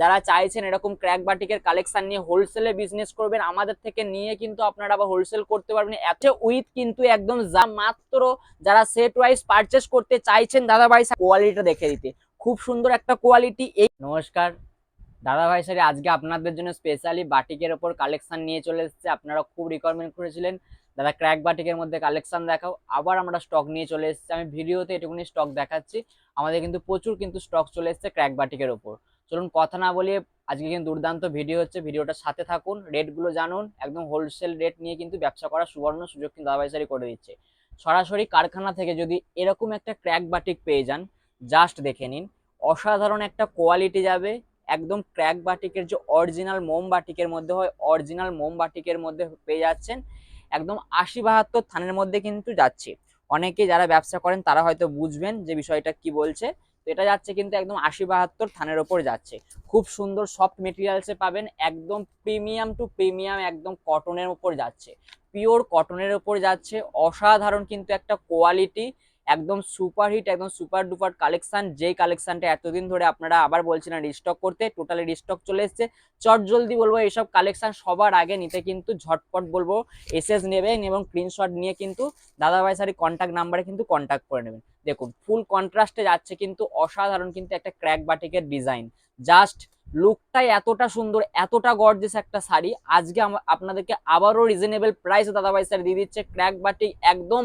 যারা চাইছেন এরকম ক্র্যাক বাটিকের কালেকশন নিয়ে হোলসেলে বিজনেস করবেন, আমাদের থেকে নিয়ে কিন্তু আপনারা আবার হোলসেল করতে পারবেন এত উইথ কিন্তু একদম যা মাত্র যারা সেট ওয়াইজ পারচেস করতে চাইছেন দাদা ভাই কোয়ালিটিটা দেখে দিতে, খুব সুন্দর একটা কোয়ালিটি। এই নমস্কার দাদা ভাই স্যার, আজকে আপনাদের জন্য স্পেশালি বাটিকের ওপর কালেকশন নিয়ে চলে এসেছে। আপনারা খুব রিকোয়ারমেন্ট করেছিলেন দাদা ক্র্যাক বাটিকের মধ্যে কালেকশন দেখাও, আবার আমরা স্টক নিয়ে চলে এসেছি। আমি ভিডিওতে এটুকুনি স্টক দেখাচ্ছি, আমাদের কিন্তু প্রচুর কিন্তু স্টক চলে এসেছে ক্র্যাক বাটিকের ওপর। চলুন কথা না বলিয়ে আজকে কিন্তু দুর্দান্ত ভিডিও হচ্ছে, ভিডিওটার সাথে থাকুন, রেটগুলো জানুন। একদম হোলসেল রেট নিয়ে কিন্তু ব্যবসা করার সুবর্ণ সুযোগ কিন্তু দাদা ভাই স্যারই করে দিচ্ছে। সরাসরি কারখানা থেকে যদি এরকম একটা ক্র্যাক বাটিক পেয়ে যান, জাস্ট দেখে নিন, অসাধারণ একটা কোয়ালিটি যাবে। একদম ক্র্যাক বাটিকের যে অরিজিনাল মোম বাটিকের মধ্যে হয়, অরিজিনাল মোম বাটিকের মধ্যে পেয়ে যাচ্ছেন। একদম 80-72 থানের মধ্যে কিন্তু যাচ্ছে। অনেকে যারা ব্যবসা করেন তারা হয়তো বুঝবেন যে বিষয়টা কি বলছে। তো এটা যাচ্ছে কিন্তু একদম 80-72 থানের ওপর যাচ্ছে। খুব সুন্দর সফট মেটেরিয়ালসে পাবেন, একদম প্রিমিয়াম টু প্রিমিয়াম, একদম কটনের উপর যাচ্ছে, পিওর কটনের উপর যাচ্ছে। অসাধারণ কিন্তু একটা কোয়ালিটি, একদম সুপারহিট, একদম সুপার ডুপার কালেকশন। যেই কালেকশনটা এতদিন ধরে আপনারা আবার বলছিলেন রিস্টক করতে, টোটালি রিস্টক চলে এসেছে। চট জলদি বলবো এইসব কালেকশন সবার আগে নিতে কিন্তু ঝটপট বলবো এসএস নেবেন এবং স্ক্রিনশট নিয়ে কিন্তু দাদাভাই স্যারের কন্ট্যাক্ট নাম্বারে কিন্তু কন্ট্যাক্ট করে নেবেন। দেখুন ফুল কন্ট্রাস্টে যাচ্ছে কিন্তু অসাধারণ কিন্তু একটা ক্র্যাক বাটিকের ডিজাইন। জাস্ট লুকটাই এতটা সুন্দর, এতটা গর্জিয়াস একটা শাড়ি। আজকে আপনাদেরকে আবারও রিজনেবল প্রাইসে দাদাভাই স্যার দিয়ে দিচ্ছে ক্র্যাক বাটিক, একদম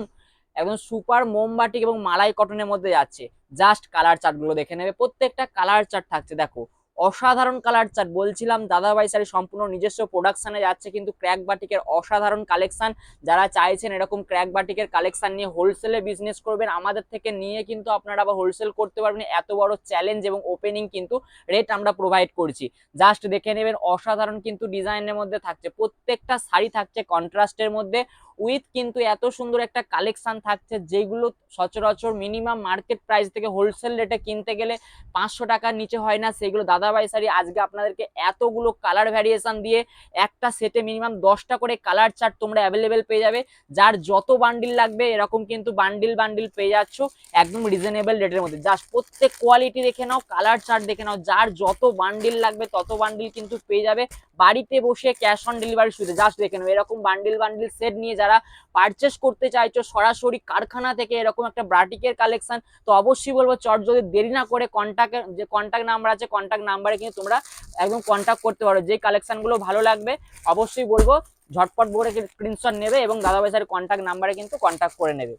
একদম সুপার মোমবাটিক এবং মালাই কটনের মধ্যে যাচ্ছে। জাস্ট কালার চার্ট গুলো দেখে নেবে, প্রত্যেকটা কালার চার্ট থাকছে, দেখো অসাধারণ কালার চার্ট। বলছিলাম দাদা ভাই স্যার সম্পূর্ণ নিজস্ব প্রোডাকশনে যাচ্ছে কিন্তু ক্র্যাক বাটিকের অসাধারণ কালেকশন। যারা চাইছেন এরকম ক্র্যাক বাটিকের কালেকশন নিয়ে হোলসেলে বিজনেস করবেন, আমাদের থেকে নিয়ে কিন্তু আপনারা আবার হোলসেল করতে পারবেন। এত বড় চ্যালেঞ্জ এবং ওপেনিং কিন্তু রেট আমরা প্রোভাইড করছি। জাস্ট দেখে নেবেন, অসাধারণ কিন্তু ডিজাইনের মধ্যে থাকছে, প্রত্যেকটা শাড়ি থাকছে কন্ট্রাস্টের মধ্যে উইথ কিন্তু এত সুন্দর একটা কালেকশন থাকছে যেগুলো সচরাচর মিনিমাম মার্কেট প্রাইস থেকে হোলসেল রেটে কিনতে গেলে 500 টাকার নিচে হয় না। সেগুলো দাদাভাই শাড়ি আজকে আপনাদেরকে এতগুলো কালার ভ্যারিয়েশন দিয়ে একটা সেটে মিনিমাম 10টা করে কালার চার্ট তোমরা অ্যাভেলেবেল পেয়ে যাবে। যার যত বান্ডিল লাগবে এরকম কিন্তু বান্ডিল বান্ডিল পেয়ে যাচ্ছ একদম রিজনেবল রেটের মধ্যে। জাস্ট প্রত্যেক কোয়ালিটি দেখে নাও, কালার চার্ট দেখে নাও, যার যত বান্ডিল লাগবে তত বান্ডিল কিন্তু পেয়ে যাবে বাড়িতে বসে ক্যাশ অন ডেলিভারি সুবিধা। জাস্ট দেখে নাও, এরকম বান্ডিল বান্ডিল সেট নিয়ে যারা পারচেস করতে চাইছো সরাসরি কারখানা থেকে এরকম একটা ব্রাটিকের কালেকশন, তো অবশ্যই বলবো চট যদি দেরি না করে কন্ট্যাক্টের যে কন্ট্যাক্ট নাম্বার আছে কন্ট্যাক্ট নাম্বারে কিন্তু তোমরা একদম কন্ট্যাক্ট করতে পারো। যে কালেকশনগুলো ভালো লাগবে অবশ্যই বলবো ঝটপট করে স্ক্রিনশট নেবে এবং দাদাভাই স্যারের কন্ট্যাক্ট নাম্বারে কিন্তু কন্ট্যাক্ট করে নেবে।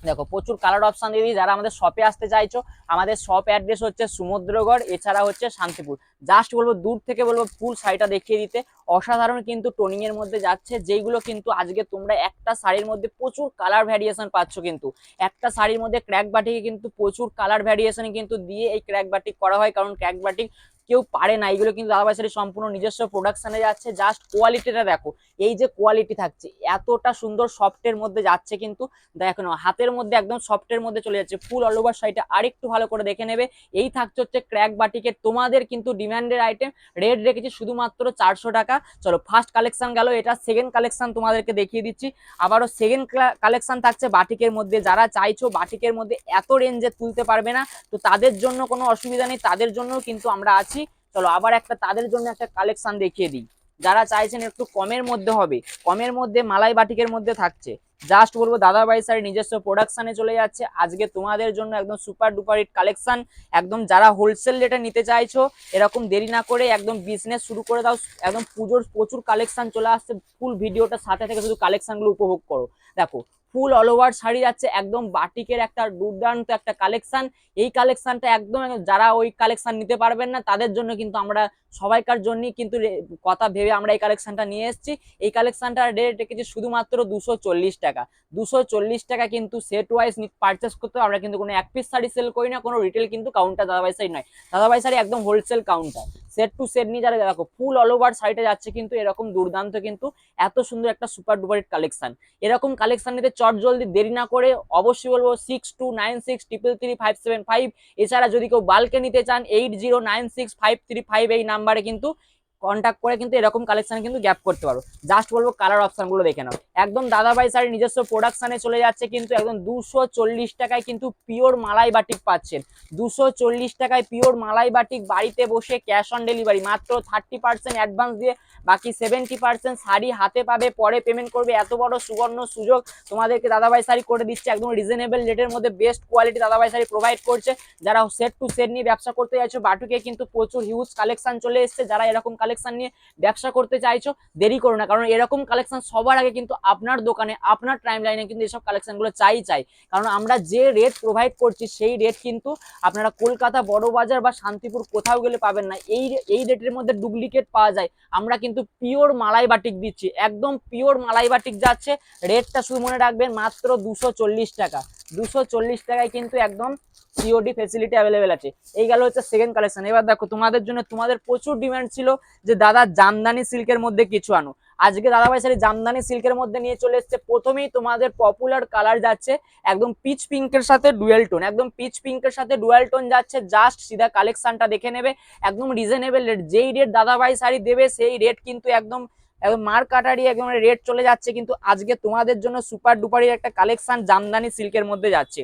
দেখো প্রচুর কালার অপশন দিয়ে দিই। যারা আমাদের শপে আসতে চাইছো, আমাদের শপ অ্যাড্রেস হচ্ছে সমুদ্রগড়, এছাড়া হচ্ছে শান্তিপুর। জাস্ট বলবো দূর থেকে বলবো ফুল শাড়িটা দেখিয়ে দিতে। অসাধারণ কিন্তু টোনিং এর মধ্যে যাচ্ছে, যেগুলো কিন্তু আজকে তোমরা একটা শাড়ির মধ্যে প্রচুর কালার ভ্যারিয়েশন পাচ্ছ। কিন্তু একটা শাড়ির মধ্যে ক্র্যাক বাটিকে কিন্তু প্রচুর কালার ভ্যারিয়েশন কিন্তু দিয়ে এই ক্র্যাক বাটিক করা হয়, কারণ ক্র্যাক বাটিক কেউ পারে না। এগুলো কিন্তু দাদাভাই শাড়ি সম্পূর্ণ নিজস্ব প্রোডাকশনে যাচ্ছে। জাস্ট কোয়ালিটিটা দেখো, এই যে কোয়ালিটি থাকছে এতটা সুন্দর সফটের মধ্যে যাচ্ছে কিন্তু দেখো না, হাতের মধ্যে একদম সফটের মধ্যে চলে যাচ্ছে। ফুল অল ওভার শাড়িটা আরেকটু ভালো করে দেখে নেবে। এই থাকছে হচ্ছে ক্র্যাক বাটিকের তোমাদের কিন্তু ডিমান্ডের আইটেম, রেট রেখেছি শুধুমাত্র 400 টাকা। চলো ফার্স্ট কালেকশন গেল, এটা সেকেন্ড কালেকশন তোমাদেরকে দেখিয়ে দিচ্ছি। আবারও সেকেন্ড কালেকশন থাকছে বাটিকের মধ্যে। যারা চাইছো বাটিকের মধ্যে এত রেঞ্জে তুলতে পারবে না, তো তাদের জন্য কোনো অসুবিধা নেই, তাদের জন্য কিন্তু আমরা আছি। চলো আবার একটা তাদের জন্য একটা কালেকশন দেখিয়ে দিই। যারা চাইছেন একটু কমের মধ্যে হবে, কমের মধ্যে মালাই বাটিকের মধ্যে থাকছে, জাস্ট বলবো দাদাভাই স্যার নিজস্ব প্রোডাকশনে চলে যাচ্ছে আজকে তোমাদের জন্য একদম সুপার ডুপার হিট কালেকশন। একদম যারা হোলসেল রেটে নিতে চাইছো এরকম দেরি না করে একদম বিজনেস শুরু করে দাও। একদম পুজোর প্রচুর কালেকশন চলে আসছে, ফুল ভিডিওটা সাথে থেকে শুধু কালেকশনগুলো উপভোগ করো। দেখো ফুল অল ওভার শাড়ি যাচ্ছে, একদম বাটিকের একটা দুর্দান্ত একটা কালেকশন। এই কালেকশনটা একদম যারা ওই কালেকশন নিতে পারবেন না তাদের জন্য কিন্তু আমরা সবাইকার জন্যই কিন্তু কথা ভেবে আমরা এই কালেকশনটা নিয়ে এসেছি। এই কালেকশনটার রেট রেখেছি শুধুমাত্র 240 টাকা। 240 টাকা কিন্তু সেট ওয়াইজ পারচেস করতে হবে। আমরা কিন্তু কোনো এক পিস শাড়ি সেল করি না, কোনো রিটেল কিন্তু কাউন্টার দাদাভাই শাড়ি নয়। দাদাভাই শাড়ি একদম wholesale counter, set to set নিয়ে যারা দেখো ফুল অল ওভার শাড়িটা যাচ্ছে কিন্তু এরকম দুর্দান্ত কিন্তু এত সুন্দর একটা সুপার ডুপার কালেকশন। এরকম কালেকশন নিতে চট জলদি দেরি না করে অবশ্যই বলবো 6296333575। এছাড়া যদি কেউ বাল্কে নিতে চান 80965355 এই নাম্বারে কিন্তু কন্ট্যাক্ট করে কিন্তু এরকম কালেকশন কিন্তু গ্যাপ করতে পারো। জাস্ট বলবো কালার অপশন গুলো দেখে নাও, একদম দাদাভাই শাড়ি নিজস্ব প্রোডাকশনে চলে যাচ্ছে কিন্তু একদম 240 টাকায় কিন্তু পিওর মালাই বাটিক পাচ্ছেন। 240 টাকায় পিওর মালাই বাটিক, বাড়িতে বসে ক্যাশ অন ডেলিভারি, মাত্র 30% অ্যাডভান্স দিয়ে বাকি 70% শাড়ি হাতে পাবে, পরে পেমেন্ট করবে। এত বড় সুবর্ণ সুযোগ তোমাদেরকে দাদাভাই শাড়ি করে দিচ্ছে একদম রিজনেবল রেটের মধ্যে, বেস্ট কোয়ালিটি দাদাভাই শাড়ি প্রোভাইড করছে। যারা সেট টু সেট নিয়ে ব্যবসা করতে চাইছো, বাটুকে কিন্তু প্রচুর হিউজ কালেকশন চলে এসছে। যারা এরকম কালেকশন নিয়ে ব্যবসা করতে চাইছো দেরি করো না, কারণ এরকম কালেকশন সবার আগে কিন্তু আপনার দোকানে, আপনার টাইম লাইনে কিন্তু এসব কালেকশন গুলো চাই, কারণ আমরা যে রেট প্রোভাইড করছি সেই রেট কিন্তু আপনারা কলকাতা বড় বাজার বা শান্তিপুর কোথাও গেলে পাবেন না। এই রেটের মধ্যে ডুপ্লিকেট পাওয়া যায়। আমরা কিন্তু পিওর মালাই বাটিক দিচ্ছি, একদম পিওর মালাই বাটিক যাচ্ছে। রেটটা শুধু মনে রাখবেন মাত্র 240 টাকা। 240 টাকায় কিন্তু একদম সিওডি ফেসিলিটি অ্যাভেলেবেল আছে। এই গেল হচ্ছে সেকেন্ড কালেকশন। এবার দেখো তোমাদের জন্য, তোমাদের প্রচুর ডিমান্ড ছিল যে দাদা জামদানি সিল্কের মধ্যে কিছু আনো। আজকে দাদাভাই শাড়ি জামদানি সিল্কের মধ্যে নিয়ে চলে এসছে। প্রথমেই তোমাদের পপুলার কালার যাচ্ছে একদম পিচ পিঙ্কের সাথে ডুয়েল টোন, একদম পিচ পিঙ্কের সাথে ডুয়েল টোন যাচ্ছে। জাস্ট সিধা কালেকশনটা দেখে নেবে, একদম রিজনেবল রেট। যেই রেট দাদাভাই শাড়ি দেবে সেই রেট কিন্তু একদম একদম মার কাটারি একদম রেট চলে যাচ্ছে। কিন্তু আজকে তোমাদের জন্য সুপার ডুপারের একটা কালেকশন জামদানি সিল্কের মধ্যে যাচ্ছে,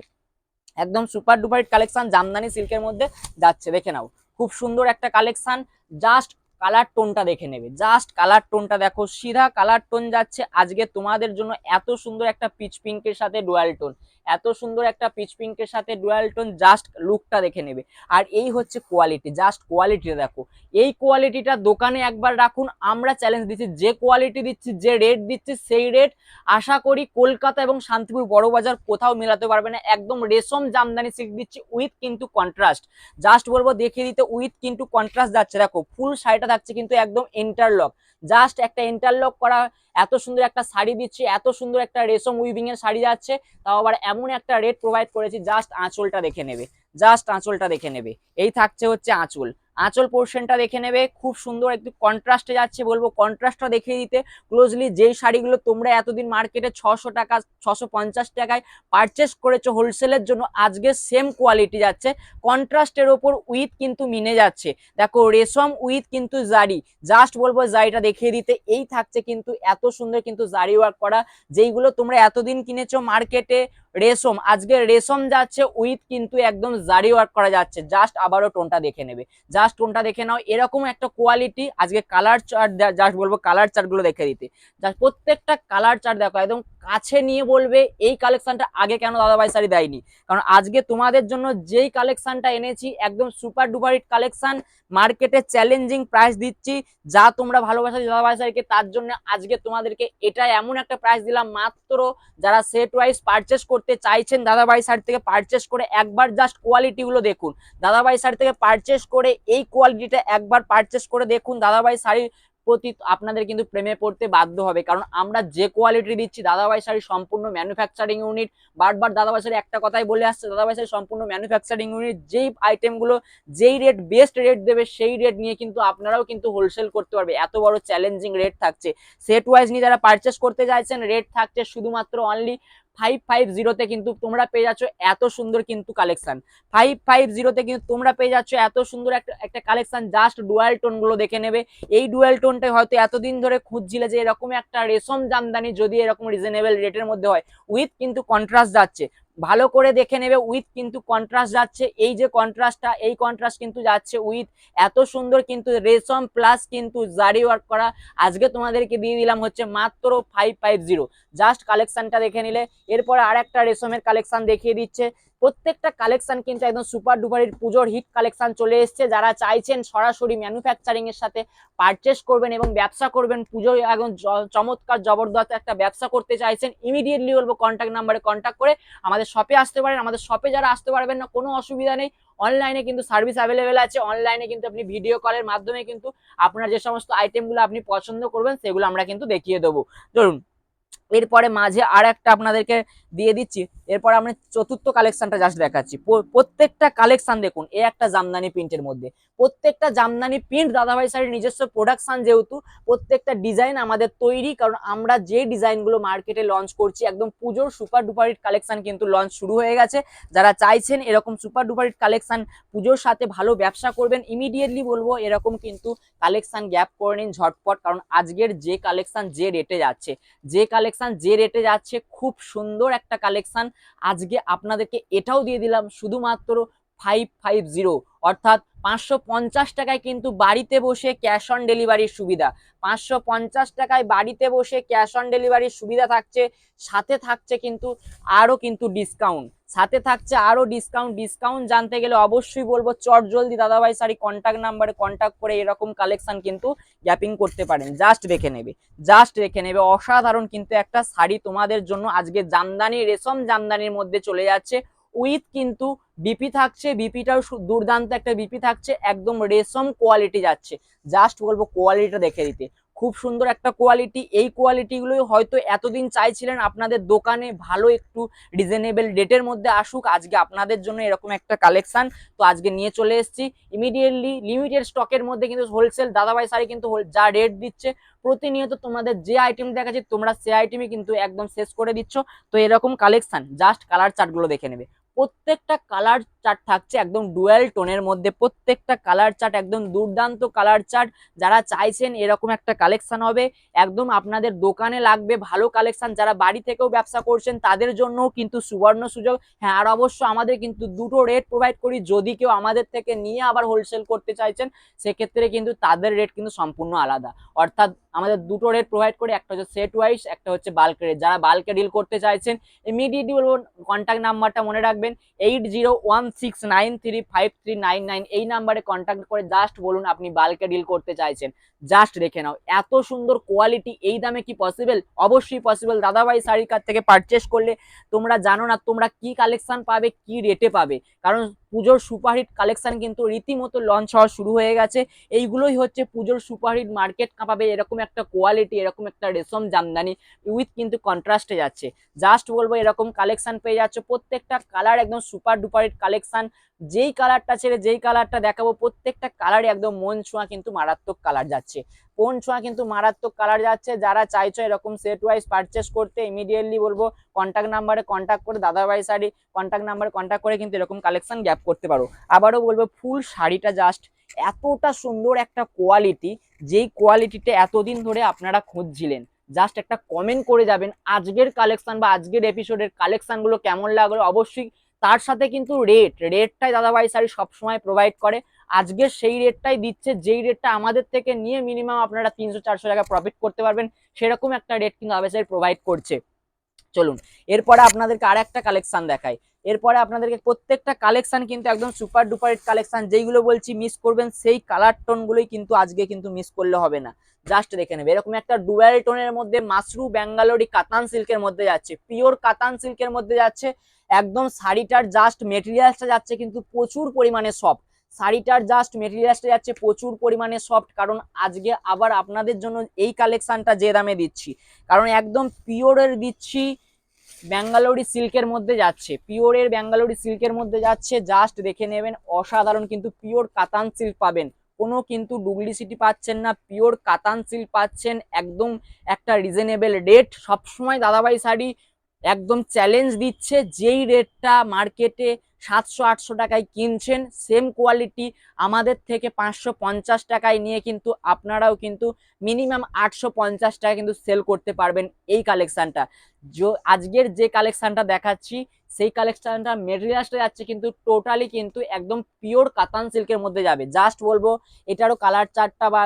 একদম সুপার ডুপার কালেকশন জামদানি সিল্কের মধ্যে যাচ্ছে। দেখে নাও খুব সুন্দর একটা কালেকশন। জাস্ট কালার টোনটা দেখে নেবে, জাস্ট কালার টোনটা দেখো, সিধা কালার টোন যাচ্ছে আজকে তোমাদের জন্য। এত সুন্দর একটা পিচ পিঙ্কের সাথে ডুয়াল টোন, এত সুন্দর একটা পিচ পিঙ্কের সাথে ডুয়াল টোন, জাস্ট লুকটা দেখে নেবে। আর এই হচ্ছে কোয়ালিটি, জাস্ট কোয়ালিটিটা দেখো। এই কোয়ালিটিটা দোকানে একবার রাখুন, আমরা চ্যালেঞ্জ দিচ্ছি, যে কোয়ালিটি দিচ্ছি, যে রেট দিচ্ছি, সেই রেট আশা করি কলকাতা এবং শান্তিপুর বড় বাজার কোথাও মেলাতে পারবে না। একদম রেশম জামদানি সিল্ক দিচ্ছি উইথ কিন্তু কন্ট্রাস্ট। জাস্ট বলবো দেখিয়ে দিতে, উইথ কিন্তু কন্ট্রাস্ট যাচ্ছে। দেখো ফুল শাড়িটা থাকছে কিন্তু একদম ইন্টারলক, জাস্ট একটা ইন্টারলক করা এত সুন্দর একটা শাড়ি দিচ্ছি, এত সুন্দর একটা রেশম উইভিং এর শাড়ি যাচ্ছে, তাও আবার এমন একটা রেট প্রোভাইড করেছি। জাস্ট আঁচলটা দেখে নেবে, জাস্ট আঁচলটা দেখে নেবে। এই থাকছে হচ্ছে আঁচল, আঁচল পোর্শনটা দেখে নেবে, খুব সুন্দর একটু কন্ট্রাস্টে যাচ্ছে। বলবো কন্ট্রাস্টটা দেখিয়ে দিতে ক্লোজলি। যেই শাড়িগুলো তোমরা এতদিন মার্কেটে 600 টাকা 650 টাকায় পারচেস করেছো হোলসেলের জন্য, আজকে সেম কোয়ালিটি যাচ্ছে কন্ট্রাস্টের ওপর উইথ কিন্তু মিনে যাচ্ছে। দেখো রেশম উইথ কিন্তু জারি, জাস্ট বলবো জারিটা দেখিয়ে দিতে। এই থাকছে কিন্তু এত সুন্দর কিন্তু জারি ওয়ার্ক করা, যেইগুলো তোমরা এতদিন কিনেছো মার্কেটে রেশম, আজকে রেশম যাচ্ছে উইথ কিন্তু একদম জারি ওয়ার্ক করা যাচ্ছে। জাস্ট আবারও টোনটা দেখে নেবে, জাস্ট টোনটা দেখে নাও। এরকম একটা কোয়ালিটি আজকে কালার চার্ট, জাস্ট বলবো কালার চার্ট গুলো দেখে দিতে। জাস্ট প্রত্যেকটা কালার চার্ট দেখো, একদম কাছে নিয়ে বলবে এই কালেকশনটা আগে কেন দাদাভাই শাড়ি দেয়নি। কারণ আজকে তোমাদের জন্য যেই কালেকশনটা এনেছি একদম সুপার ডুপার হিট কালেকশন, মার্কেটে চ্যালেঞ্জিং প্রাইস দিচ্ছি। যা তোমরা ভালোবাসা দাদাভাই শাড়িকে, তার জন্য আজকে তোমাদেরকে এটা এমন একটা প্রাইস দিলাম। মাত্র যারা সেট ওয়াইজ পারচেস করতে চাইছেন দাদাভাই শাড়ি থেকে পারচেস করে একবার জাস্ট কোয়ালিটি গুলো দেখুন। দাদাভাই শাড়ি থেকে পারচেস করে এই কোয়ালিটিটা একবার পারচেস করে দেখুন, দাদাভাই শাড়ির প্রতি আপনাদের কিন্তু প্রেমে পড়তে বাধ্য হবে। কারণ আমরা যে কোয়ালিটি দিচ্ছি, দাদাভাই শাড়ি সম্পূর্ণ ম্যানুফ্যাকচারিং ইউনিট। বারবার দাদাভাই শাড়ি একটা কথাই বলে আসছে, দাদাভাই শাড়ি সম্পূর্ণ ম্যানুফ্যাকচারিং ইউনিট। যেই আইটেমগুলো যেই রেট বেস্ট রেট দেবে সেই রেট নিয়ে কিন্তু আপনারাও কিন্তু হোলসেল করতে পারবে। এত বড় চ্যালেঞ্জিং রেট থাকছে। সেট ওয়াইজ নিয়ে যারা পারচেস করতে চাইছেন, রেট থাকছে শুধুমাত্র অনলি 550 কিন্তু তোমরা পেয়ে যাচ্ছ এত সুন্দর কিন্তু কালেকশন। 550 কিন্তু তোমরা পেয়ে যাচ্ছ এত সুন্দর একটা কালেকশন। জাস্ট ডুয়াল টোন গুলো দেখে নেবে। এই ডুয়াল টোনটা হয়তো এতদিন ধরে খুঁজছিলে যে এরকম একটা রেশম জামদানি যদি এরকম রিজনেবল রেটের মধ্যে হয়, উইথ কিন্তু কন্ট্রাস্ট যাচ্ছে, ভালো করে দেখে নেবে। উইথ কিন্তু কন্ট্রাস্ট যাচ্ছে, এই যে কন্ট্রাস্টটা, এই কন্ট্রাস্ট কিন্তু যাচ্ছে উইথ এত সুন্দর কিন্তু রেশম প্লাস কিন্তু জারি ওয়ার্ক করা। আজকে তোমাদেরকে দিয়ে দিলাম হচ্ছে মাত্র 550। জাস্ট কালেকশনটা দেখে নিলে। এরপরে আর একটা রেশমের কালেকশন দেখিয়ে দিচ্ছে। প্রত্যেকটা কালেকশন কিন্তু একদম সুপার ডুপার পুজোর হিট কালেকশন চলে এসছে। যারা চাইছেন সরাসরি ম্যানুফ্যাকচারিং এর সাথে পারচেস করবেন এবং ব্যবসা করবেন, পুজোয় একদম চমৎকার জবরদস্ত একটা ব্যবসা করতে চাইছেন, ইমিডিয়েটলি বলবো কন্ট্যাক্ট নাম্বারে কন্ট্যাক্ট করে আমাদের শপে আসতে পারেন। আমাদের শপে যারা আসতে পারবেন না, কোনো অসুবিধা নেই, অনলাইনে কিন্তু সার্ভিস অ্যাভেলেবেল আছে। অনলাইনে কিন্তু আপনি ভিডিও কলের মাধ্যমে কিন্তু আপনার যে সমস্ত আইটেমগুলো আপনি পছন্দ করবেন সেগুলো আমরা কিন্তু দেখিয়ে দেবো। ধরুন এরপরে মাঝে আর একটা আপনাদেরকে দিয়ে দিচ্ছি। এরপরে আমরা চতুর্থ কালেকশনটা জাস্ট দেখাচ্ছি। প্রত্যেকটা কালেকশন দেখুন, এ একটা জামদানি প্রিন্টের মধ্যে, প্রত্যেকটা জামদানি প্রিন্ট দাদাভাই শাড়ির নিজস্ব প্রোডাকশন, যেহেতু প্রত্যেকটা ডিজাইন আমাদের তৈরি, কারণ আমরা যে ডিজাইনগুলো মার্কেটে লঞ্চ করছি একদম পুজোর সুপার ডুপার হিট কালেকশন কিন্তু লঞ্চ শুরু হয়ে গেছে। যারা চাইছেন এরকম সুপার ডুপার হিট কালেকশন পুজোর সাথে ভালো ব্যবসা করবেন, ইমিডিয়েটলি বলবো এরকম কিন্তু কালেকশন গ্যাপ করে নিন ঝটপট, কারণ আজকের যে কালেকশন যে রেটে যাচ্ছে, খুব সুন্দর একটা কালেকশন। আজকে আপনাদেরকে এটাও দিয়ে দিলাম শুধুমাত্র 550, অর্থাৎ 550 টাকায় কিন্তু বাড়িতে বসে ক্যাশ অন ডেলিভারির সুবিধা। 550 টাকায় বাড়িতে বসে ক্যাশ অন ডেলিভারির সুবিধা থাকছে, সাথে থাকছে কিন্তু আরো ডিসকাউন্ট। ডিসকাউন্ট জানতে গেলে অবশ্যই বলবো চট জলদি দাদাভাই শাড়ি কন্ট্যাক্ট নাম্বারে কন্ট্যাক্ট করে এরকম কালেকশন কিন্তু গ্যাপিং করতে পারেন। জাস্ট দেখে নেবে অসাধারণ কিন্তু একটা শাড়ি তোমাদের জন্য আজকে জামদানি, রেশম জামদানির মধ্যে চলে যাচ্ছে। উইথ কিন্তু বিপি থাকছে, বিপিটাও দুর্দান্ত একটা বিপি থাকছে, একদম রেশম কোয়ালিটি যাচ্ছে। জাস্ট বলবো কোয়ালিটিটা দেখে দিতে, খুব সুন্দর একটা কোয়ালিটি। এই কোয়ালিটি গুলোই হয়তো এতদিন চাইছিলেন আপনাদের দোকানে ভালো একটু রিজনেবল রেটের মধ্যে আসুক, আজকে আপনাদের জন্য এরকম একটা কালেকশন তো আজকে নিয়ে চলে এসেছি। ইমিডিয়েটলি লিমিটেড স্টকের মধ্যে কিন্তু হোলসেল দাদাভাই শাড়ি কিন্তু যা রেট দিচ্ছে প্রতিনিয়ত তোমাদের যে আইটেম দেখাচ্ছে তোমরা সে আইটেমই কিন্তু একদম শেষ করে দিচ্ছ। তো এরকম কালেকশন জাস্ট কালার চার্টগুলো দেখে নেবে, প্রত্যেকটা কালার চার্ট থাকছে একদম ডুয়াল টোনের মধ্যে, প্রত্যেকটা কালার চার্ট একদম দুর্দান্ত কালার চার্ট। যারা চাইছেন এরকম একটা কালেকশন হবে একদম আপনাদের দোকানে লাগবে ভালো কালেকশন, যারা বাড়ি থেকেও ব্যবসা করছেন তাদের জন্য কিন্তু সুবর্ণ সুযোগ। হ্যাঁ, আর অবশ্য আমাদের কিন্তু দুটো রেট প্রোভাইড করি, যদি কেউ আমাদের থেকে নিয়ে আবার হোলসেল করতে চাইছেন সেক্ষেত্রে কিন্তু তাদের রেট কিন্তু সম্পূর্ণ আলাদা। অর্থাৎ আমাদের দুটো রেট প্রোভাইড করি, একটা হচ্ছে সেট ওয়াইজ, একটা হচ্ছে বাল্ক রেট। যারা বাল্কে ডিল করতে চাইছেন ইমিডিয়েটলি বলবো কন্ট্যাক্ট নাম্বারটা মনে রাখবেন 8016935399, এই নাম্বারে কন্ট্যাক্ট করে জাস্ট বলুন আপনি বাল্কে ডিল করতে চাইছেন। জাস্ট রেখে নাও এত সুন্দর কোয়ালিটি এই দামে কি পসিবল? অবশ্যই পসিবল। দাদাভাই শাড়ির কাছ থেকে পারচেস করলে তোমরা জানো না তোমরা কি কালেকশন পাবে, কি রেটে পাবে, কারণ পুজোর সুপারহিট কালেকশন কিন্তু রীতিমতো লঞ্চ হওয়া শুরু হয়ে গেছে। এইগুলোই হচ্ছে পুজোর সুপারহিট, মার্কেট কাঁপাবে এরকম একটা কোয়ালিটি, এরকম একটা রেশম জামদানি উইথ কিন্তু কন্ট্রাস্টে যাচ্ছে। জাস্ট বলবো এরকম কালেকশন পেয়ে যাচ্ছে, প্রত্যেকটা কালার একদম সুপার ডুপার হিট কালেকশন। যেই কালারটা ছেড়ে যেই কালারটা দেখাবো প্রত্যেকটা কালারই একদম মন ছোঁয়া কিন্তু মারাত্মক কালার যাচ্ছে, কোন ছোঁয়া কিন্তু মারাত্মক কালার যাচ্ছে। যারা চাইছো এরকম সেট ওয়াইজ পারচেস করতে ইমিডিয়েটলি বলবো কন্ট্যাক্ট নাম্বারে কন্ট্যাক্ট করে দাদাভাই শাড়ি কন্ট্যাক্ট নাম্বারে কন্ট্যাক্ট করে কিন্তু এরকম কালেকশন গ্যাপ করতে পারো। আবারও বলবো ফুল শাড়িটা জাস্ট এতটা সুন্দর একটা কোয়ালিটি, যেই কোয়ালিটিটা এতদিন ধরে আপনারা খুঁজছিলেন। জাস্ট একটা কমেন্ট করে যাবেন আজকের কালেকশন বা আজকের এপিসোডের কালেকশন গুলো কেমন লাগলো। অবশ্যই তার সাথে কিন্তু রেটটাই দাদাভাই শাড়ি সবসময় প্রোভাইড করে, আজকের সেই রেটটাই দিচ্ছে, যেই রেটটা আমাদের থেকে নিয়ে মিনিমাম আপনারা 300-400 টাকা প্রফিট করতে পারবেন, সেরকম একটা রেট কিন্তু দাদাভাই শাড়ি প্রোভাইড করছে। চলুন এরপরে আপনাদেরকে আর একটা কালেকশন দেখাই। এরপরে আপনাদেরকে প্রত্যেকটা কালেকশন কিন্তু একদম সুপার ডুপার হিট কালেকশন, যেইগুলো বলছি মিস করবেন সেই কালার টোন গুলোই কিন্তু আজকে কিন্তু মিস করলে হবে না। জাস্ট দেখে নেবে এরকম একটা ডুয়াল টোনের মধ্যে মাশরু বেঙ্গালোরি কাতান সিল্কের মধ্যে যাচ্ছে, পিওর কাতান সিল্কের মধ্যে যাচ্ছে। একদম শাড়িটার জাস্ট মেটেরিয়ালসটা যাচ্ছে কিন্তু প্রচুর পরিমাণে সফট, শাড়িটার জাস্ট মেটেরিয়ালসটা যাচ্ছে প্রচুর পরিমাণে সফট। কারণ আজকে আবার আপনাদের জন্য এই কালেকশনটা যে দামে দিচ্ছি, কারণ একদম পিওরের দিচ্ছি, ব্যাঙ্গালোরি সিল্কের মধ্যে যাচ্ছে, পিওরের ব্যাঙ্গালোরি সিল্কের মধ্যে যাচ্ছে। জাস্ট দেখে নেবেন অসাধারণ কিন্তু পিওর কাতান সিল্ক পাবেন, কোনো কিন্তু ডুপ্লিসিটি পাচ্ছেন না, পিওর কাতান সিল্ক পাচ্ছেন একদম একটা রিজনেবল রেট। সবসময় দাদাভাই শাড়ি একদম চ্যালেঞ্জ দিচ্ছে, যেই রেটটা মার্কেটে 700-800 টাকায় কিনছেন সেম কোয়ালিটি আমাদের থেকে 550 টাকায় নিয়ে কিন্তু আপনারাও কিন্তু মিনিমাম 850 টাকা কিন্তু সেল করতে পারবেন এই কালেকশনটা। আজকের যে কালেকশনটা দেখাচ্ছি সেই কালেকশনটা মেটেরিয়ালসটা যাচ্ছে কিন্তু টোটালি কিন্তু একদম পিওর কাতান সিল্কের মধ্যে যাবে। জাস্ট বলবো এটারও কালার চার্টটা বা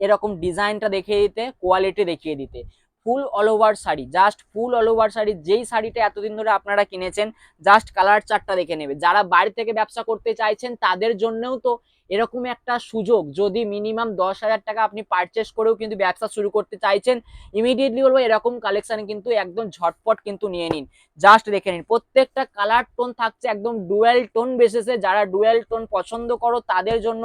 এরকম ডিজাইনটা দেখিয়ে দিতে, কোয়ালিটি দেখিয়ে দিতে। ফুল অল ওভার শাড়ি, জাস্ট ফুল অল ওভার শাড়ি, যেই শাড়িটা এতদিন ধরে আপনারা কিনেছেন জাস্ট কালার চার্টটা দেখে নেবে। যারা বাড়ি থেকে ব্যবসা করতে চাইছেন তাদের জন্যও তো এরকম একটা সুযোগ, যদি মিনিমাম 10,000 টাকা আপনি পারচেস করেও কিন্তু ব্যবসা শুরু করতে চাইছেন ইমিডিয়েটলি বলবো এরকম কালেকশন কিন্তু একদম ঝটপট কিন্তু নিয়ে নিন। জাস্ট দেখে নিন প্রত্যেকটা কালার টোন থাকছে একদম ডুয়াল টোন বেসিসে, যারা ডুয়াল টোন পছন্দ করো তাদের জন্য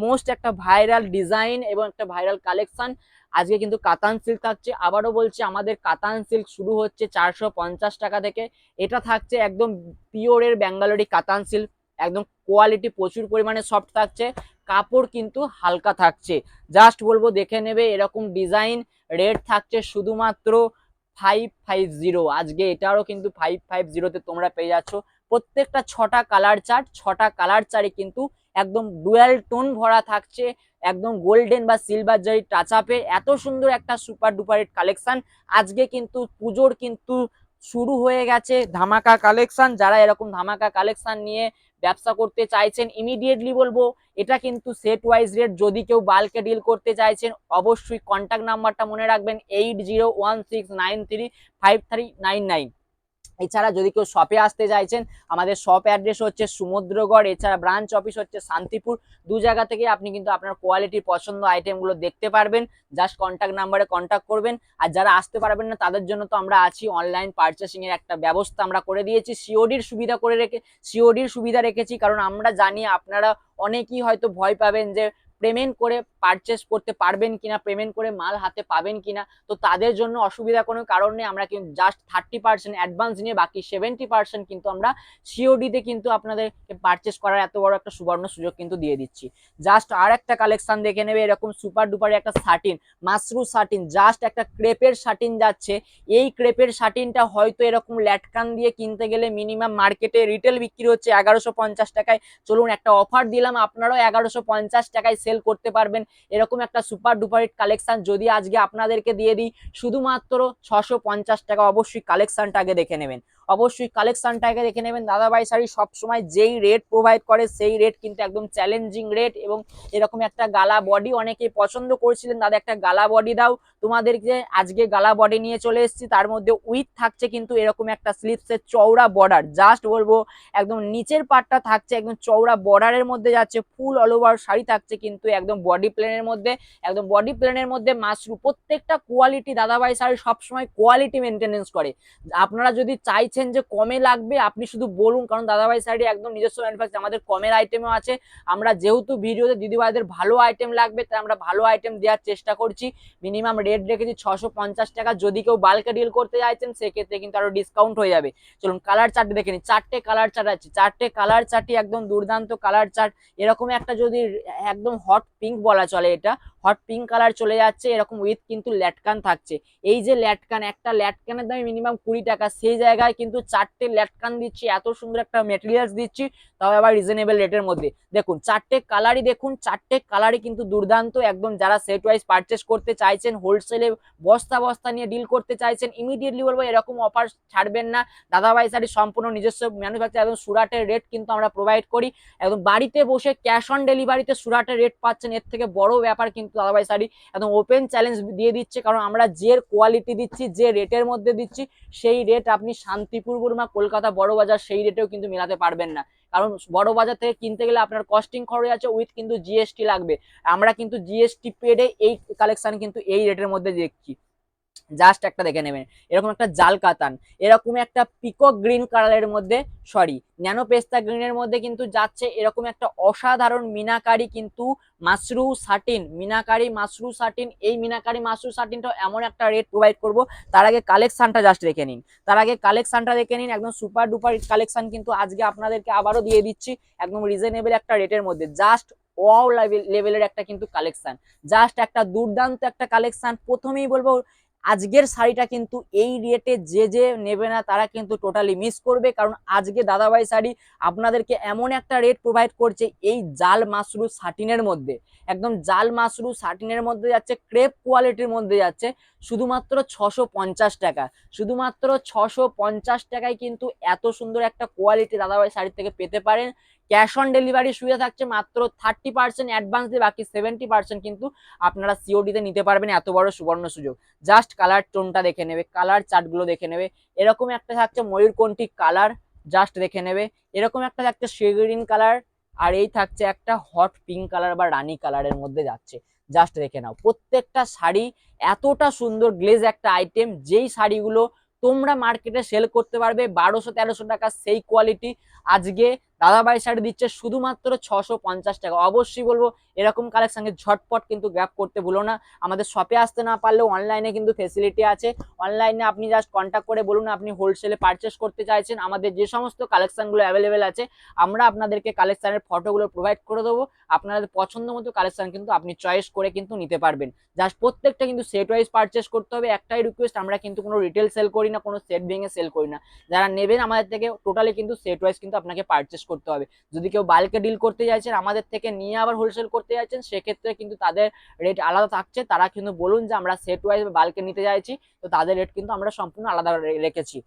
মোস্ট একটা ভাইরাল ডিজাইন এবং একটা ভাইরাল কালেকশন। আজকে কিন্তু কাতান সিল্ক থাকছে, আবারও বলছি আমাদের কাতান সিল্ক শুরু হচ্ছে 450 টাকা থেকে। এটা থাকছে একদম পিওরের ব্যাঙ্গালোরি কাতান সিল্ক, একদম কোয়ালিটি প্রচুর পরিমাণে সফট থাকছে, কাপড় কিন্তু হালকা থাকছে। জাস্ট বলবো দেখে নেবে, এরকম ডিজাইন রেট থাকছে শুধুমাত্র 550। আজকে এটারও কিন্তু 550-তে তোমরা পেয়ে যাচ্ছ। প্রত্যেকটা 6টা কালার চার্ট, 6টা কালার চার্টে কিন্তু একদম ডুয়াল টোন ভরা থাকছে, একদম গোল্ডেন বা সিলভার জারি টাচ আপে এত সুন্দর একটা সুপার ডুপার কালেকশন। আজকে কিন্তু পুজোর কিন্তু শুরু হয়ে গেছে ধামাকা কালেকশন। যারা এরকম ধামাকা কালেকশন নিয়ে ব্যবসা করতে চাইছেন, ইমিডিয়েটলি বলবো এটা কিন্তু সেট ওয়াইজ রেট। যদি কেউ বাল্কে ডিল করতে চাইছেন অবশ্যই কন্ট্যাক্ট নাম্বারটা মনে রাখবেন 8016935399। এছাড়া যদি কেউ শপে আসতে চাইছেন, আমাদের শপ অ্যাড্রেস হচ্ছে সমুদ্রগড়, এছাড়া ব্রাঞ্চ অফিস হচ্ছে শান্তিপুর। দু জায়গা থেকে আপনি কিন্তু আপনার কোয়ালিটি পছন্দ আইটেমগুলো দেখতে পারবেন। জাস্ট কন্ট্যাক্ট নাম্বারে কন্ট্যাক্ট করবেন। আর যারা আসতে পারবেন না তাদের জন্য তো আমরা আছি, অনলাইন পারচেসিং এর একটা ব্যবস্থা আমরা করে দিয়েছি, সিওডির সুবিধা রেখেছি। কারণ আমরা জানি আপনারা অনেকেই হয়তো ভয় পাবেন যে পেমেন্ট করে পারচেস করতে পারবেন কিনা, পেমেন্ট করে মাল হাতে পাবেন কিনা। তো তাদের জন্য অসুবিধা কোনো কারণ নেই, আমরা কিন্তু জাস্ট 30% অ্যাডভান্স নিয়ে বাকি 70% কিন্তু আমরা সিওডিতে কিন্তু আপনাদেরকে পারচেস করার এত বড় একটা সুবর্ণ সুযোগ কিন্তু দিয়ে দিচ্ছি। জাস্ট আর একটা কালেকশন দেখে নেবে, এরকম সুপার ডুপার একটা শার্টিন, মাশরু শার্টিন, জাস্ট একটা ক্রেপের শার্টিন যাচ্ছে। এই ক্রেপের শার্টিনটা হয়তো এরকম ল্যাটকান দিয়ে কিনতে গেলে মিনিমাম মার্কেটে রিটেল বিক্রি হচ্ছে 1150 টাকায়। চলুন একটা অফার দিলাম, আপনারাও 1150 টাকায় সেল করতে পারবেন এরকম একটা সুপার ডুপার কালেকশন। যদি আজকে আপনাদেরকে দিয়ে দিই শুধুমাত্র 650 টাকা, অবশ্যই কালেকশনটা আগে দেখে নেবেন, অবশ্যই কালেকশনটা আগে দেখে নেবেন। দাদাভাই শাড়ি সবসময় যেই রেট প্রোভাইড করে সেই রেট কিন্তু একদম চ্যালেঞ্জিং রেট। এবং এরকম একটা গালা বডি অনেকেই পছন্দ করছিলেন, দাদা একটা গালা বডি দাও, তোমাদেরকে আজকে গালা বডি নিয়ে চলে এসেছি। তার মধ্যে উইথ থাকছে কিন্তু এরকম একটা স্লিপসের চওড়া বর্ডার। জাস্ট বলবো একদম নিচের পার্টটা থাকছে একদম চওড়া বর্ডারের মধ্যে যাচ্ছে, ফুল অল ওভার শাড়ি থাকছে কিন্তু একদম বডি প্লেনের মধ্যে, একদম বডি প্লেনের মধ্যে মাশরু। প্রত্যেকটা কোয়ালিটি দাদাভাই শাড়ি সবসময় কোয়ালিটি মেনটেনেন্স করে। আপনারা যদি চাইছেন যে কমে লাগবে আপনি শুধু বলুন, কারণ দাদাভাই শাড়ি একদম নিজস্ব ম্যানুফ্যাকচার, আমাদের কমের আইটেমও আছে। আমরা যেহেতু ভিডিওতে দিদিভাইদের ভালো আইটেম লাগবে তাই আমরা ভালো আইটেম দেওয়ার চেষ্টা করছি। মিনিমাম রেট রেখেছি 650 টাকা। যদি কেউ বাল্কে ডিল করতে চাইছেন সেক্ষেত্রে কিন্তু আরো ডিসকাউন্ট হয়ে যাবে। চলুন কালার চার্ট দেখে নিই, 4টে কালার চার্ট আছে, 4টে কালার চার্টই একদম দুর্দান্ত কালার চার্ট। এরকম একটা যদি একদম হট পিঙ্ক বলা চলে, এটা হট পিঙ্ক কালার চলে যাচ্ছে, এরকম উইথ কিন্তু ল্যাটকান থাকছে। এই যে ল্যাটকান, একটা ল্যাটকানের দাম মিনিমাম 20 টাকা, সেই জায়গায় কিন্তু 4টে ল্যাটকান দিচ্ছি, এত সুন্দর একটা মেটেরিয়ালস দিচ্ছি, তাও আবার রিজনেবল রেটের মধ্যে। দেখুন 4টে কালারই, দেখুন 4টে কালারই কিন্তু দুর্দান্ত একদম। যারা সেট ওয়াইজ পারচেস করতে চাইছেন, হোলসেলে বস্তা বস্তা নিয়ে ডিল করতে চাইছেন, ইমিডিয়েটলি বলবো এরকম অফার ছাড়বেন না। দাদাভাই শাড়ি সম্পূর্ণ নিজস্ব ম্যানুফ্যাকচার, এবং সুরাটের রেট কিন্তু আমরা প্রোভাইড করি। একদম বাড়িতে বসে ক্যাশ অন ডেলিভারিতে সুরাটের রেট পাচ্ছেন, এর থেকে বড় ব্যাপার কিন্তু দাদাভাই শাড়ি একদম ওপেন চ্যালেঞ্জ দিয়ে দিচ্ছে। কারণ আমরা যে কোয়ালিটি দিচ্ছি, যে রেটের মধ্যে দিচ্ছি, সেই রেট আপনি শান্তিপুর বা কলকাতা বড় বাজার সেই রেটেও কিন্তু মেলাতে পারবেন না। কারণ বড় বাজার থেকে কিনতে গেলে আপনার কস্টিং খরচ আছে, উইথ কিন্তু জিএসটি লাগবে। আমরা কিন্তু জিএসটি পেডে এই কালেকশন কিন্তু এই রেটের মধ্যে দেখছি। জাস্ট একটা দেখে নেবেন, এরকম একটা জাল কাতান, এরকম একটা পিকক গ্রিন কালারের মধ্যে, সরি ন্যানো পেস্তা গ্রিনের মধ্যে কিন্তু যাচ্ছে এরকম একটা অসাধারণ মিনাকারি কিন্তু মাশরু শার্টিন, মিনাকারি মাশরু শার্টিন। এই মিনাকারি মাশরু শার্টিনটা এমন একটা রেট প্রোভাইড করব। তার আগে কালেকশনটা জাস্ট দেখে নিন, একদম সুপার ডুপার কালেকশন কিন্তু আজকে আপনাদেরকে আবারও দিয়ে দিচ্ছি একদম রিজনেবল একটা রেটের মধ্যে। জাস্ট ওয়াও লেভেলের একটা কিন্তু কালেকশন, জাস্ট একটা দুর্দান্ত একটা কালেকশন। প্রথমেই বলবো আজকের শাড়িটা কিন্তু এই রেটে যে নেবে না তারা কিন্তু টোটালি মিস করবে। কারণ আজকে দাদাভাই শাড়ি আপনাদেরকে এমন একটা রেট প্রোভাইড করছে এই জাল মাশরু শার্টিনের মধ্যে, একদম জাল মাশরু শার্টিনের মধ্যে যাচ্ছে, ক্রেপ কোয়ালিটির মধ্যে যাচ্ছে শুধুমাত্র 650 টাকা। শুধুমাত্র 650 টাকায় কিন্তু এত সুন্দর একটা কোয়ালিটি দাদাভাই শাড়ি থেকে পেতে পারেন। ক্যাশ অন ডেলিভারি সুবিধা থাকছে, মাত্র 30% অ্যাডভান্স দিয়ে বাকি 70% কিন্তু আপনারা সিওডিতে নিতে পারবেন। এত বড় সুবর্ণ সুযোগ। জাস্ট কালার টোনটা দেখে নেবে, কালার চার্টগুলো দেখে নেবে। এরকম একটা থাকছে ময়ূরকণ্ঠী কালার, জাস্ট দেখে নেবে। এরকম একটা থাকছে সি গ্রিন কালার, আর এই থাকছে একটা হট পিঙ্ক কালার বা রানী কালারের মধ্যে যাচ্ছে। জাস্ট দেখে নাও, প্রত্যেকটা শাড়ি এতটা সুন্দর গ্লেজ একটা আইটেম, যেই শাড়িগুলো তোমরা মার্কেটে সেল করতে পারবে 1200-1300 টাকা, সেই কোয়ালিটি আজকে দাদাভাই শাড়ি দিচ্ছে শুধুমাত্র 650 টাকা। অবশ্যই বলবো এরকম কালেকশনকে ঝটপট কিন্তু গ্র্যাব করতে ভুলো না। আমাদের শপে আসতে না পারলেও অনলাইনে কিন্তু ফেসিলিটি আছে। অনলাইনে আপনি জাস্ট কন্ট্যাক্ট করে বলুন আপনি হোলসেলে পারচেস করতে চাইছেন। আমাদের যে সমস্ত কালেকশনগুলো অ্যাভেলেবেল আছে আমরা আপনাদেরকে কালেকশনের ফটোগুলো প্রোভাইড করে দেবো। আপনাদের পছন্দ মতো কালেকশন কিন্তু আপনি চয়েস করে কিন্তু নিতে পারবেন। জাস্ট প্রত্যেকটা কিন্তু সেট ওয়াইজ পারচেস করতে হবে। একটাই রিকোয়েস্ট, আমরা কিন্তু কোনো রিটেল সেল করি না, কোনো সেট ভেঙে সেল করি না। যারা নেবেন আমাদের থেকে টোটালি কিন্তু সেট ওয়াইজ কিন্তু আপনাকে পারচেস করতে হবে। যদি কেউ বাল্কে ডিল করতে চাইছেন আমাদের থেকে নিয়ে আবার হোলসেল করতে চাইছেন সেক্ষেত্রে কিন্তু তাদের রেট আলাদা থাকছে। তারা কিন্তু বলুন যে আমরা সেট ওয়াইজ বাল্কে নিতে চাইছি, তো তাদের রেট কিন্তু আমরা সম্পূর্ণ আলাদা রেখেছি।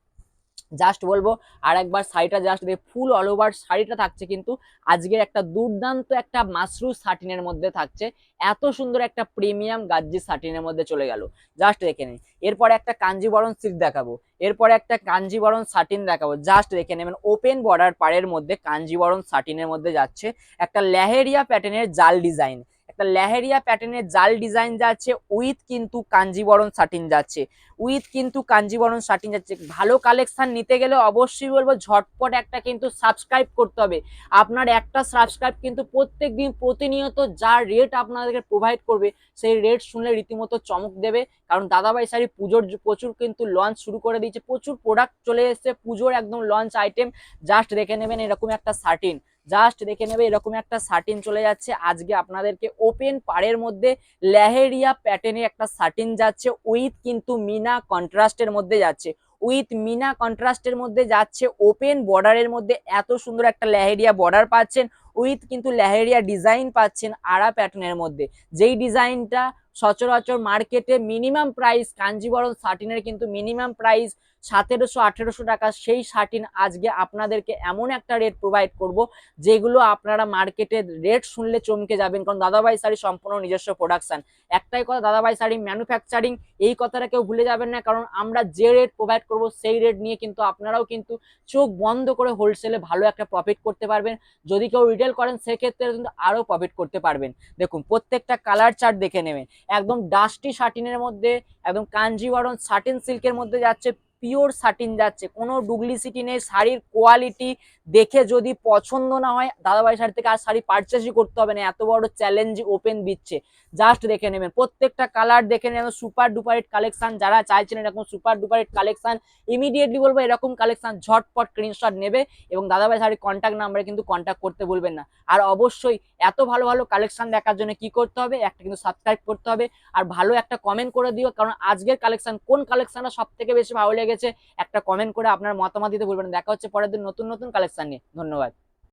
জাস্ট বলবো আর একবার শাড়িটা জাস্ট ফুল অল ওভার শাড়িটা থাকছে কিন্তু আজকের একটা দুর্দান্ত একটা মাশরু সাটিনের মধ্যে থাকছে। এত সুন্দর একটা প্রিমিয়াম গাজ্জি সাটিনের মধ্যে চলে গেল, জাস্ট দেখে নিন। এরপরে একটা কাঞ্জিবরম সিল্ক দেখাবো, এরপরে একটা কাঞ্জিবরম সাটিন দেখাবো। জাস্ট দেখে নেবেন ওপেন বর্ডার পাড়ের মধ্যে কাঞ্জিবরম সাটিনের মধ্যে যাচ্ছে একটা লেহেরিয়া প্যাটার্নের জাল ডিজাইন, একটা লেহেরিয়া প্যাটার্নের জাল ডিজাইন যাচ্ছে উইথ কিন্তু কাঞ্জিবরম সাটিন যাচ্ছে, উইথ কিন্তু কাঞ্জিবরম সাটিন যাচ্ছে। ভালো কালেকশন নিতে গেলে অবশ্যই বলবো ঝটপট একটা কিন্তু সাবস্ক্রাইব করতে হবে। আপনার একটা সাবস্ক্রাইব কিন্তু প্রত্যেক দিন প্রতিনিয়ত যা রেট আপনাদেরকে প্রোভাইড করবে সেই রেট শুনলে রীতিমতো চমক দেবে। কারণ দাদাভাই শাড়ি পুজোর প্রচুর কিন্তু লঞ্চ শুরু করে দিয়েছে, প্রচুর প্রোডাক্ট চলে এসেছে পুজোর একদম লঞ্চ আইটেম। জাস্ট দেখে নেবেন এরকম একটা সাটিন, জাস্ট দেখে নেবে এরকম একটা সাটিন চলে যাচ্ছে আজকে আপনাদেরকে ওপেন পাড়ের মধ্যে লেহেরিয়া প্যাটার্নে একটা সাটিন যাচ্ছে উইথ কিন্তু মিনা কন্ট্রাস্টের মধ্যে যাচ্ছে, উইথ মিনা কন্ট্রাস্টের মধ্যে যাচ্ছে ওপেন বর্ডারের মধ্যে এত সুন্দর একটা লেহেরিয়া বর্ডার পাচ্ছেন উইথ কিন্তু লেহেরিয়া ডিজাইন পাচ্ছেন আরা প্যাটার্নের মধ্যে। যেই ডিজাইনটা সচরাচর মার্কেটে মিনিমাম প্রাইস কাঞ্জিবরম সাটিনের কিন্তু মিনিমাম প্রাইস 1700-1800 টাকা, সেই সাটিন আজকে আপনাদেরকে এমন একটা রেট প্রোভাইড করব যেগুলো আপনারা মার্কেটের রেট শুনলে চমকে যাবেন। কারণ দাদাভাই শাড়ি সম্পূর্ণ নিজস্ব প্রোডাকশন। একটাই কথা, দাদাভাই শাড়ি ম্যানুফ্যাকচারিং, এই কথাটা কেউ ভুলে যাবেন না। কারণ আমরা যে রেট প্রোভাইড করব সেই রেট নিয়ে কিন্তু আপনারাও কিন্তু চোখ বন্ধ করে হোলসেলে ভালো একটা প্রফিট করতে পারবেন। যদি কেউ রিটেল করেন সেক্ষেত্রে কিন্তু আরো প্রফিট করতে পারবেন। দেখুন প্রত্যেকটা কালার চার্ট দেখে নেবেন, একদম ডাস্টি সাটিনের মধ্যে একদম কাঞ্জিবরম সাটিন সিল্কের মধ্যে যাচ্ছে, পিওর সাটিন যাচ্ছে, কোনো ডুপ্লিসিটি নেই। শাড়ির কোয়ালিটি দেখে যদি পছন্দ না হয় দাদাভাই শাড়ি থেকে আর শাড়ি পারচেসই করতে হবে না, এত বড় চ্যালেঞ্জ ওপেন দিচ্ছে। জাস্ট দেখে নেবেন প্রত্যেকটা কালার দেখে নেবেন, সুপার ডুপার হিট কালেকশন। যারা চাইছেন এরকম super duper hit collection immediately বলবো এরকম কালেকশন ঝটপট স্ক্রিনশট নেবে এবং দাদাভাই শাড়ির কন্ট্যাক্ট নাম্বারে কিন্তু কন্ট্যাক্ট করতে ভুলবেন না। আর অবশ্যই এত ভালো ভালো কালেকশন দেখার জন্য কি করতে হবে, একটা কিন্তু সাবস্ক্রাইব করতে হবে আর ভালো একটা কমেন্ট করে দিও। কারণ আজকের কালেকশন কোন কালেকশনটা সব থেকে বেশি ভালো লেগেছে একটা কমেন্ট করে আপনার মতামত দিতে ভুলবেন না। দেখা হচ্ছে পরের দিন নতুন নতুন কালেকশন নিয়ে। ধন্যবাদ।